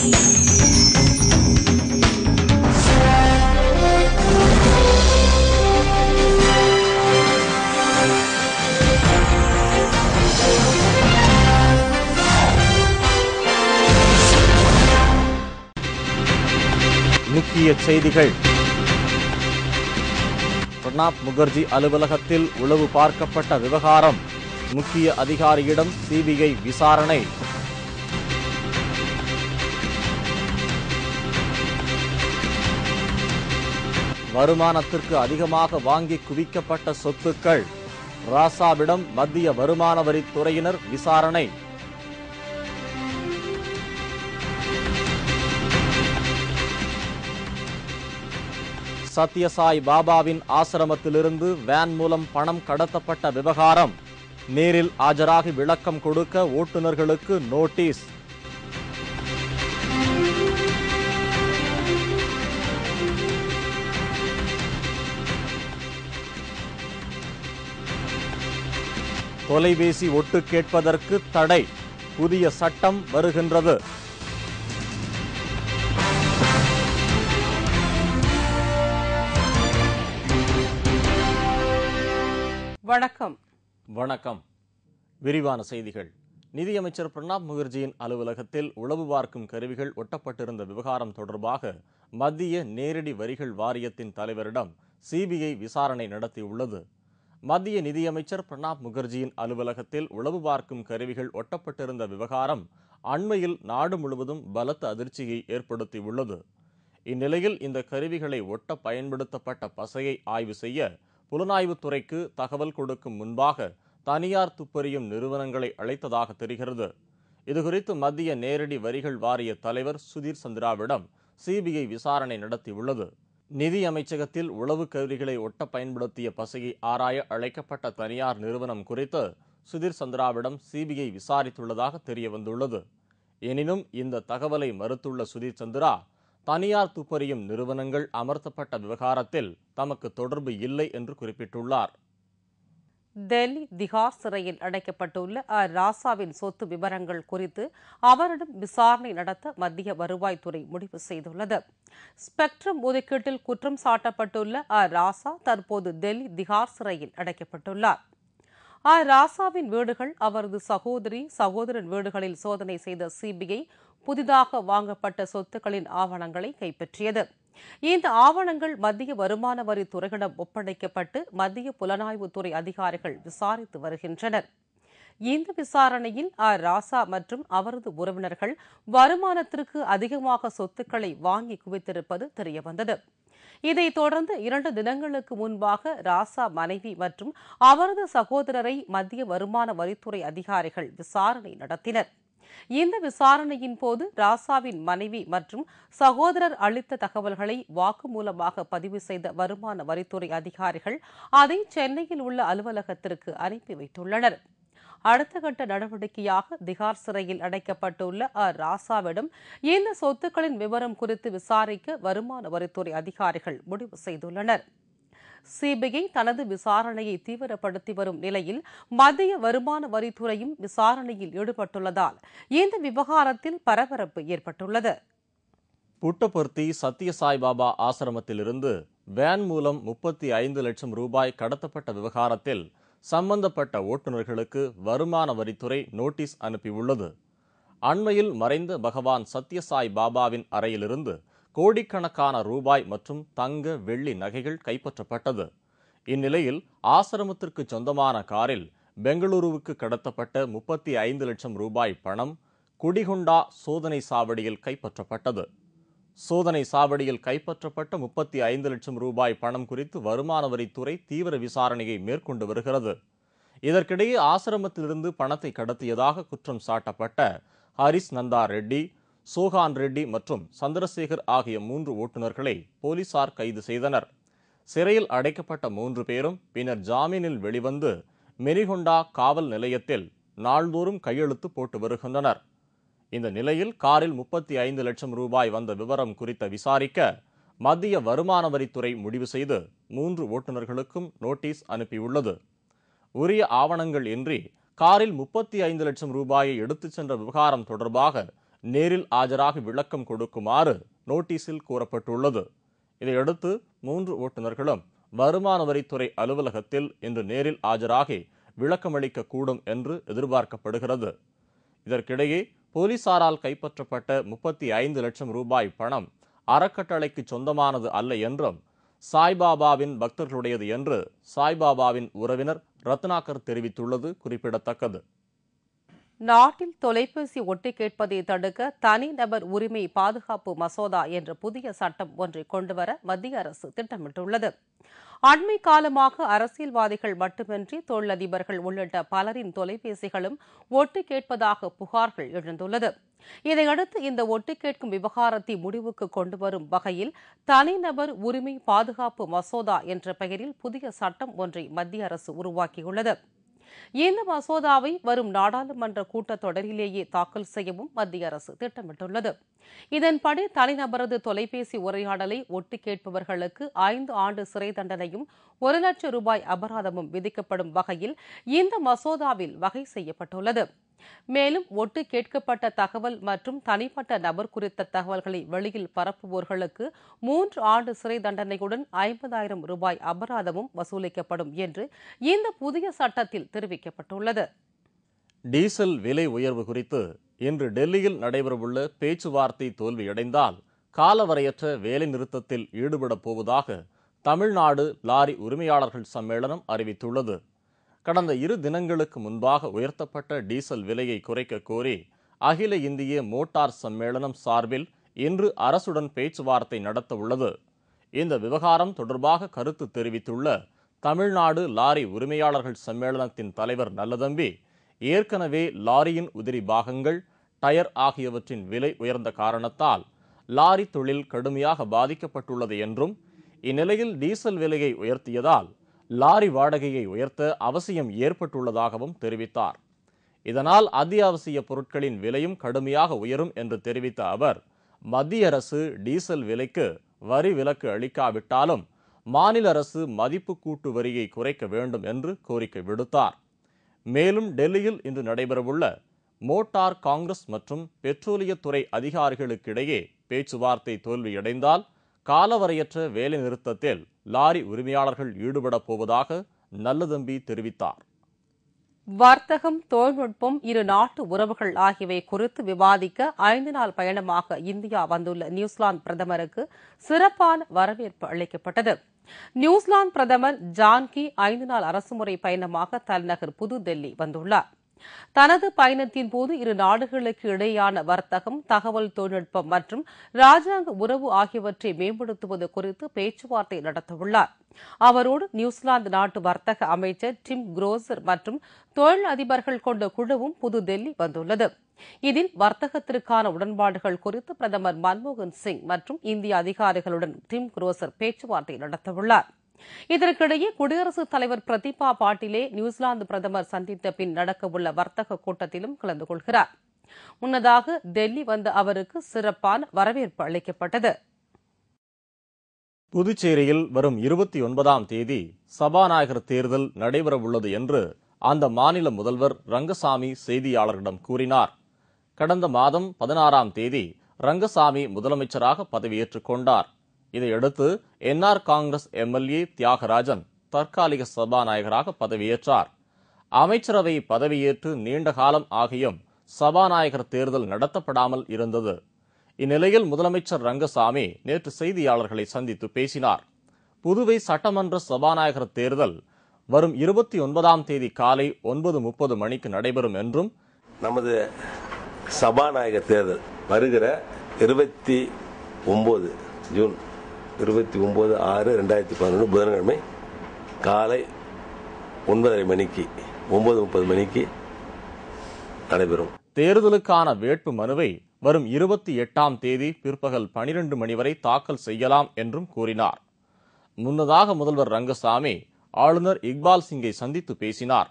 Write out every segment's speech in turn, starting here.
முக்கிய செய்திகள். பிரணாப் முகர்ஜி அலுவலகத்தில் உளவு பார்க்கப்பட்ட விவகாரம், முக்கிய அதிகாரியிடம் சிபிஐ விசாரணை. வருமானத்திற்கு அதிகமாக வாங்கி குவிக்கப்பட்ட சொத்துக்கள், ராசாவிடம் மத்திய வருமான வரித்துறையினர் விசாரணை. சத்யசாய் பாபாவின் ஆசிரமத்திலிருந்து வேன் மூலம் பணம் கடத்தப்பட்ட விவகாரம், நேரில் ஆஜராகி விளக்கம் கொடுக்க ஓட்டுநர்களுக்கு நோட்டீஸ். தொலைபேசி ஒட்டு கேட்பதற்கு தடை, புதிய சட்டம் வருகின்றது. வணக்கம். வணக்கம். விரிவான செய்திகள். நிதியமைச்சர் பிரணாப் முகர்ஜியின் அலுவலகத்தில் உளவு பார்க்கும் கருவிகள் ஒட்டப்பட்டிருந்த விவகாரம் தொடர்பாக மத்திய நேரடி வரிகள் வாரியத்தின் தலைவரிடம் சிபிஐ விசாரணை நடத்தியுள்ளது. மத்திய நிதியமைச்சர் பிரணாப் முகர்ஜியின் அலுவலகத்தில் உளவு பார்க்கும் கருவிகள் ஒட்டப்பட்டிருந்த விவகாரம் அண்மையில் நாடு முழுவதும் பலத்த அதிர்ச்சியை ஏற்படுத்தியுள்ளது. இந்நிலையில் இந்த கருவிகளை ஒட்ட பயன்படுத்தப்பட்ட பசையை ஆய்வு செய்ய புலனாய்வுத்துறைக்கு தகவல் கொடுக்கும் முன்பாக தனியார் துப்பறியும் நிறுவனங்களை அழைத்ததாக தெரிகிறது. இதுகுறித்து மத்திய நேரடி வரிகள் வாரிய தலைவர் சுதீர் சந்திராவிடம் சிபிஐ விசாரணை நடத்தியுள்ளது. நிதி அமைச்சகத்தில் உளவு கருவிகளை ஒட்ட பயன்படுத்திய பசையை ஆராய அழைக்கப்பட்ட தனியார் நிறுவனம் குறித்து சுதீர் சந்திராவிடம் சிபிஐ விசாரித்துள்ளதாக தெரியவந்துள்ளது. எனினும் இந்த தகவலை மறுத்துள்ள சுதீர் சந்திரா, தனியார் துப்பறியும் நிறுவனங்கள் அமர்த்தப்பட்ட விவகாரத்தில் தமக்கு தொடர்பு இல்லை என்று குறிப்பிட்டுள்ளார். டெல்லி திகார் சிறையில் அடைக்கப்பட்டுள்ள ராசாவின் சொத்து விவரங்கள் குறித்து அவரிடம் விசாரணை நடத்த மத்திய வருவாய்த்துறை முடிவு செய்துள்ளது. ஸ்பெக்ட்ரம் ஒதுக்கீட்டில் குற்றம் சாட்டப்பட்டுள்ள ராசா தற்போது டெல்லி திகார் சிறையில் அடைக்கப்பட்டுள்ளார். ராசாவின் வீடுகள், அவரது சகோதரன் வீடுகளில் சோதனை செய்த சிபிஐ புதிதாக வாங்கப்பட்ட சொத்துக்களின் ஆவணங்களை கைப்பற்றியது. இந்த ஆவணங்கள் மத்திய வருமான வரித்துறையிடம் ஒப்படைக்கப்பட்டு மத்திய புலனாய்வுத்துறை அதிகாரிகள் விசாரித்து வருகின்றனர். இந்த விசாரணையில் ராசா மற்றும் அவரது உறவினர்கள் வருமானத்திற்கு அதிகமாக சொத்துக்களை வாங்கி குவித்திருப்பது தெரியவந்தது. இதைத் தொடர்ந்து 2 தினங்களுக்கு முன்பாக ராசா மனைவி மற்றும் அவரது சகோதரரை மத்திய வருமான வரித்துறை அதிகாரிகள் விசாரணை நடத்தினர். இந்த விசாரணையின் போது ராசாவின் மனைவி மற்றும் சகோதரர் அளித்த தகவல்களை வாக்குமூலமாக பதிவு செய்த வருமான வரித்துறை அதிகாரிகள் அதை சென்னையில் உள்ள அலுவலகத்திற்கு அனுப்பி வைத்துள்ளனர். அடுத்த கட்ட நடவடிக்கையாக திகார் சிறையில் அடைக்கப்பட்டுள்ள ராசாவிடம் இந்த சொத்துக்களின் விவரம் குறித்து விசாரிக்க வருமான வரித்துறை அதிகாரிகள் முடிவு செய்துள்ளனர். சிபிஐ தனது விசாரணையை தீவிரப்படுத்தி வரும் நிலையில் மத்திய வருமான வரித்துறையும் விசாரணையில் ஈடுபட்டுள்ளதால் இந்த விவகாரத்தில் பரபரப்பு ஏற்பட்டுள்ளது. புட்டபர்த்தி சத்யசாய் பாபா ஆசிரமத்திலிருந்து வேன் மூலம் 35 லட்சம் ரூபாய் கடத்தப்பட்ட விவகாரத்தில் சம்பந்தப்பட்ட ஓட்டுநர்களுக்கு வருமான வரித்துறை நோட்டீஸ் அனுப்பியுள்ளது. அண்மையில் மறைந்த பகவான் சத்யசாய் பாபாவின் அறையிலிருந்து கோடிக்கணக்கான ரூபாய் மற்றும் தங்க, வெள்ளி நகைகள் கைப்பற்றப்பட்டது. இந்நிலையில் ஆசிரமத்திற்கு சொந்தமான காரில் பெங்களூருவுக்கு கடத்தப்பட்ட 35 லட்சம் ரூபாய் பணம் குடிகொண்டா சோதனை சாவடியில் கைப்பற்றப்பட்டது. சோதனை சாவடியில் கைப்பற்றப்பட்ட 35 லட்சம் ரூபாய் பணம் குறித்து வருமான வரித்துறை தீவிர விசாரணையை மேற்கொண்டு வருகிறது. இதற்கிடையே ஆசிரமத்திலிருந்து பணத்தை கடத்தியதாக குற்றம் சாட்டப்பட்ட ஹரிஸ் நந்தா ரெட்டி, சோகான் ரெட்டி மற்றும் சந்திரசேகர் ஆகிய 3 ஓட்டுநர்களை போலீசார் கைது செய்தனர். சிறையில் அடைக்கப்பட்ட 3 பேரும் பின்னர் ஜாமீனில் வெளிவந்து மெரிகொண்டா காவல் நிலையத்தில் நாள்தோறும் கையெழுத்து போட்டு வருகின்றனர். இந்த நிலையில் காரில் 35 லட்சம் ரூபாய் வந்த விவரம் குறித்த விசாரிக்க மத்திய வருமான வரித்துறை முடிவு செய்து 3 ஓட்டுநர்களுக்கும் நோட்டீஸ் அனுப்பியுள்ளது. உரிய ஆவணங்கள் இன்றி காரில் 35 லட்சம் ரூபாயை எடுத்துச் சென்ற விவகாரம் தொடர்பாக நேரில் ஆஜராகி விளக்கம் கொடுக்குமாறு நோட்டீஸில் கூறப்பட்டுள்ளது. இதையடுத்து 3 ஓட்டுநர்களும் வருமான வரித்துறை அலுவலகத்தில் இன்று நேரில் ஆஜராகி விளக்கமளிக்க கூடும் என்று எதிர்பார்க்கப்படுகிறது. இதற்கிடையே போலீசாரால் கைப்பற்றப்பட்ட 35 லட்சம் ரூபாய் பணம் அறக்கட்டளைக்கு சொந்தமானது அல்ல என்றும் சாய்பாபாவின் பக்தர்களுடையது என்று சாய்பாபாவின் உறவினர் ரத்னாகர் தெரிவித்துள்ளது குறிப்பிடத்தக்கது. நாட்டில் தொலைபேசி ஒட்டு கேட்பதை தடுக்க தனிநபர் உரிமை பாதுகாப்பு மசோதா என்ற புதிய சட்டம் ஒன்றை கொண்டுவர மத்திய அரசு திட்டமிட்டுள்ளது. அண்மை காலமாக அரசியல்வாதிகள் மட்டுமின்றி தொழிலதிபர்கள் உள்ளிட்ட பலரின் தொலைபேசிகளும் ஒட்டு கேட்பதாக புகார்கள் எழுந்துள்ளது. இதையடுத்து இந்த ஒட்டு கேட்கும் விவகாரத்தை முடிவுக்கு கொண்டுவரும் வகையில் தனிநபர் உரிமை பாதுகாப்பு மசோதா என்ற பெயரில் புதிய சட்டம் ஒன்றை மத்திய அரசு உருவாக்கியுள்ளது. இந்த மசோதாவை வரும் நாடாளுமன்ற கூட்டத்தொடரிலேயே தாக்கல் செய்யவும் மத்திய அரசு திட்டமிட்டுள்ளது. இதன்படி தனிநபரது தொலைபேசி உரையாடலை ஒட்டு கேட்பவர்களுக்கு 5 ஆண்டு சிறை தண்டனையும் 1 லட்சம் ரூபாய் அபராதமும் விதிக்கப்படும் வகையில் இந்த மசோதாவில் வகை செய்யப்பட்டுள்ளது. மேலும் ஒட்டு கேட்கப்பட்ட தகவல் மற்றும் தனிப்பட்ட நபர் குறித்த தகவல்களை வெளியில் பரப்புவோர்களுக்கு 3 ஆண்டு சிறை தண்டனையுடன் 50,000 ரூபாய் அபராதமும் வசூலிக்கப்படும் என்று இந்த புதிய சட்டத்தில் தெரிவிக்கப்பட்டுள்ளது. டீசல் விலை உயர்வு குறித்து இன்று டெல்லியில் நடைபெறவுள்ள பேச்சுவார்த்தை தோல்வியடைந்தால் காலவரையற்ற வேலைநிறுத்தத்தில் ஈடுபடப் போவதாக தமிழ்நாடு லாரி உரிமையாளர்கள் சம்மேளனம் அறிவித்துள்ளது. கடந்த 2 தினங்களுக்கு முன்பாக உயர்த்தப்பட்ட டீசல் விலையை குறைக்க கோரி அகில இந்திய மோட்டார் சம்மேளனம் சார்பில் இன்று அரசுடன் பேச்சுவார்த்தை நடத்த உள்ளது. இந்த விவகாரம் தொடர்பாக கருத்து தெரிவித்துள்ள தமிழ்நாடு லாரி உரிமையாளர்கள் சம்மேளனத்தின் தலைவர் நல்லதம்பி, ஏற்கனவே லாரியின் உதிரி பாகங்கள், டயர் ஆகியவற்றின் விலை உயர்ந்த காரணத்தால் லாரி தொழில் கடுமையாக பாதிக்கப்பட்டுள்ளது என்றும், இந்நிலையில் டீசல் விலையை உயர்த்தியதால் லாரி வாடகையை உயர்த்த அவசியம் ஏற்பட்டுள்ளதாகவும் தெரிவித்தார். இதனால் அத்தியாவசிய பொருட்களின் விலையும் கடுமையாக உயரும் என்று தெரிவித்த அவர், மத்திய அரசு டீசல் விலைக்கு வரி விலக்கு அளிக்காவிட்டாலும் மாநில அரசு மதிப்பு கூட்டு வரியை குறைக்க வேண்டும் என்று கோரிக்கை விடுத்தார். மேலும் டெல்லியில் இன்று நடைபெறவுள்ள மோட்டார் காங்கிரஸ் மற்றும் பெட்ரோலியத்துறை அதிகாரிகளுக்கிடையே பேச்சுவார்த்தை தோல்வியடைந்தால் காலவரையற்ற வேலைநிறுத்தத்தில் லாரி உரிமையாளர்கள் ஈடுபடப் போவதாக நல்லதம்பி தெரிவித்தார். வர்த்தகம், தொழில்நுட்பம், இரு நாட்டு உறவுகள் ஆகியவை குறித்து விவாதிக்க 5 நாள் பயணமாக இந்தியா வந்துள்ள நியூசிலாந்து பிரதமருக்கு சிறப்பான வரவேற்பு அளிக்கப்பட்டது. நியூசிலாந்து பிரதமர் ஜான் கீ 5 நாள் அரசுமுறை பயணமாக தலைநகர் புதுதில்லி வந்துள்ளார். தனது பயணத்தின் போது இரு நாடுகளுக்கு இடையேயான வர்த்தகம், தகவல் தொழில்நுட்பம் மற்றும் ராஜாங்க உறவு ஆகியவற்றை மேம்படுத்துவது குறித்து பேச்சுவார்த்தை நடத்தவுள்ளார். அவரோடு நியூசிலாந்து நாட்டு வர்த்தக அமைச்சர் டிம் குரோசர் மற்றும் தொழில் அதிபர்கள் கொண்ட குழுவும் புதுதில்லி வந்துள்ளது. இதில் வர்த்தகத்திற்கான உடன்பாடுகள் குறித்து பிரதமர் மன்மோகன் சிங் மற்றும் இந்திய அதிகாரிகளுடன் டிம் குரோசர் பேச்சுவார்த்தை நடத்தவுள்ளார். இதற்கிடையே குடியரசுத் தலைவர் பிரதீபா பாட்டீலை நியூசிலாந்து பிரதமர் சந்தித்த பின் நடக்கவுள்ள வர்த்தக கூட்டத்திலும் கலந்து கொள்கிறார். முன்னதாக டெல்லி வந்த அவருக்கு சிறப்பான வரவேற்பு அளிக்கப்பட்டது. புதுச்சேரியில் வரும் 29ஆம் தேதி சபாநாயகர் தேர்தல் நடைபெறவுள்ளது என்று அந்த மாநில முதல்வர் ரங்கசாமி செய்தியாளர்களிடம் கூறினார். கடந்த மாதம் 16ஆம் தேதி ரங்கசாமி முதலமைச்சராக பதவியேற்றுக் கொண்டார். இதையடுத்து என்ஆர் காங்கிரஸ் எம்எல்ஏ தியாகராஜன் தற்காலிக சபாநாயகராக பதவியேற்றார். அமைச்சரவை பதவியேற்று நீண்ட காலம் ஆகியும் சபாநாயகர் தேர்தல் நடத்தப்படாமல் இருந்தது. இந்நிலையில் முதலமைச்சர் ரங்கசாமி நேற்று செய்தியாளர்களை சந்தித்து பேசினார். புதுவை சட்டமன்ற சபாநாயகர் தேர்தல் வரும் 29ஆம் தேதி காலை 9:30 மணிக்கு நடைபெறும் என்றும், நமது சபாநாயகர் தேர்தல் வருகிற 29 ஜூன் 29/6/2011 புதன்கிழமை காலை 9:30 மணிக்கு 9:30 மணிக்கு நடைபெறும். தேர்தலுக்கான வேட்பு மனுவை வரும் 28ஆம் தேதி பிற்பகல் 12 மணி வரை தாக்கல் செய்யலாம் என்றும் கூறினார். முன்னதாக முதல்வர் ரங்கசாமி ஆளுநர் இக்பால் சிங்கை சந்தித்து பேசினார்.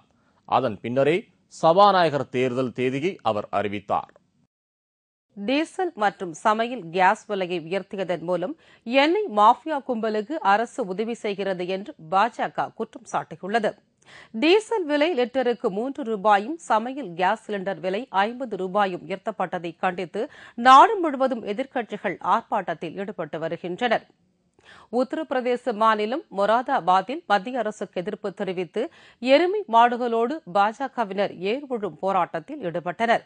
அதன் பின்னரே சபாநாயகர் தேர்தல் தேதியை அவர் அறிவித்தார். டீசல் மற்றும் சமையல் கேஸ் விலையை உயர்த்தியதன் மூலம் எண்ணெய் மாஃபியா கும்பலுக்கு அரசு உதவி செய்கிறது என்று பாஜக குற்றம் சாட்டியுள்ளது. டீசல் விலை லிட்டருக்கு 3 ரூபாயும் சமையல் கேஸ் சிலிண்டர் விலை 50 ரூபாயும் உயர்த்தப்பட்டதை கண்டித்து நாடு முழுவதும் எதிர்க்கட்சிகள் ஆர்ப்பாட்டத்தில் ஈடுபட்டு வருகின்றனர். உத்தரப்பிரதேச மாநிலம் மொராதாபாத்தில் மத்திய அரசுக்கு எதிர்ப்பு தெரிவித்து எருமை மாடுகளோடு பாஜகவினர் ஏர்வுழும் போராட்டத்தில் ஈடுபட்டனர்.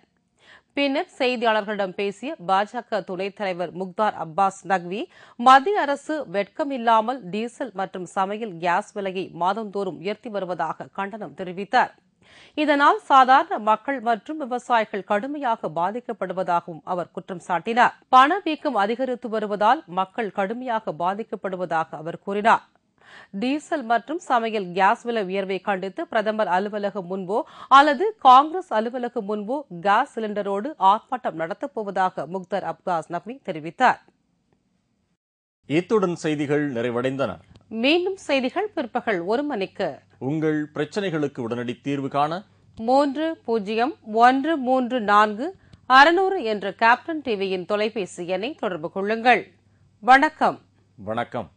பின்னர் செய்தியாளர்களிடம் பேசிய பாஜக துணைத் தலைவர் முக்தார் அப்பாஸ் நக்வி, மத்திய அரசு வெட்கமில்லாமல் டீசல் மற்றும் சமையல் கேஸ் விலையை மாதந்தோறும் உயர்த்தி வருவதாக கண்டனம் தெரிவித்தார். இதனால் சாதாரண மக்கள் மற்றும் விவசாயிகள் கடுமையாக பாதிக்கப்படுவதாகவும் அவர் குற்றம் சாட்டினார். பணவீக்கம் அதிகரித்து வருவதால் மக்கள் கடுமையாக பாதிக்கப்படுவதாக அவர் கூறினார். டீசல் மற்றும் சமையல் கேஸ் விலை உயர்வை கண்டித்து பிரதமர் அலுவலகம் முன்போ அல்லது காங்கிரஸ் அலுவலகம் முன்போ கேஸ் சிலிண்டரோடு ஆர்ப்பாட்டம் நடத்தப்போவதாக முக்தார் அப்பாஸ் நக்வி தெரிவித்தார். இத்துடன் செய்திகள் நிறைவடைந்தன. மீண்டும் செய்திகள் பிற்பகல் 1 மணிக்கு. உங்கள் பிரச்சனைகளுக்கு உடனடி தீர்வு காண 30134600 என்ற கேப்டன் டிவியின் தொலைபேசி எண்ணை தொடர்பு கொள்ளுங்கள். வணக்கம். வணக்கம்.